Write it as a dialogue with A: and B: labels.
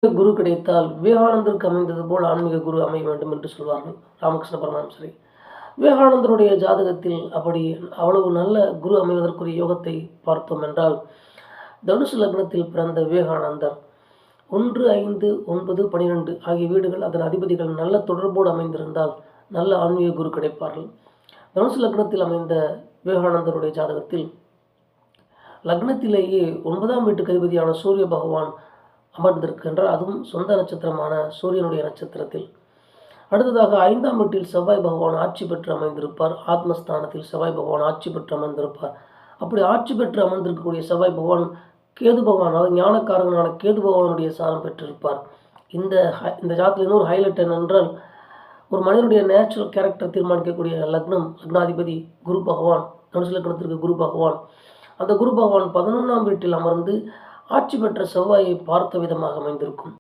A: குரு கிடைத்தால் விவேகானந்தருக்கு அமைந்தது போல் ஆன்மீக குரு அமைய வேண்டும் என்று சொல்வார்கள் ராமகிருஷ்ண பரமஹம்சரை. விவேகானந்தருடைய ஜாதகத்தில் அப்படி அவ்வளவு நல்ல குரு அமைவதற்குரிய யோகத்தை பார்த்தோம் என்றால், தனுசு லக்னத்தில் பிறந்த விவேகானந்தர் 1, 5, 9, 12 ஆகிய வீடுகள் அதன் அதிபதிகள் நல்ல தொடர்போடு அமைந்திருந்தால் நல்ல ஆன்மீக குரு கிடைப்பார்கள். தனுசு லக்னத்தில் அமைந்த விவேகானந்தருடைய ஜாதகத்தில் லக்னத்திலேயே 9ஆம் வீட்டுக்கு அதிபதியான சூரிய பகவான் அமர்ந்திருக்கின்றார். அதுவும் சொந்த நட்சத்திரமான சூரியனுடைய நட்சத்திரத்தில். அடுத்ததாக 5ஆம் வீட்டில் செவ்வாய் பகவான் ஆட்சி பெற்று அமைந்திருப்பார். ஆத்மஸ்தானத்தில் செவ்வாய் பகவான் ஆட்சி பெற்று அமர்ந்திருப்பார். அப்படி ஆட்சி பெற்று அமர்ந்திருக்கக்கூடிய செவ்வாய் பகவான் கேது பகவான், அதாவது ஞானக்காரகனான கேது பகவானுடைய சாரம் பெற்றிருப்பார். இந்த ஜாதகத்தில் இன்னொரு ஹைலைட் என்னென்றால், ஒரு மனிதனுடைய நேச்சுரல் கேரக்டர் தீர்மானிக்கக்கூடிய லக்னாதிபதி குரு பகவான், தனுசு லக்னத்திற்கு குரு பகவான். அந்த குரு பகவான் 11ஆம் வீட்டில் அமர்ந்து ஆட்சி பெற்ற செவ்வாயை பார்த்த விதமாக அமைந்திருக்கும்.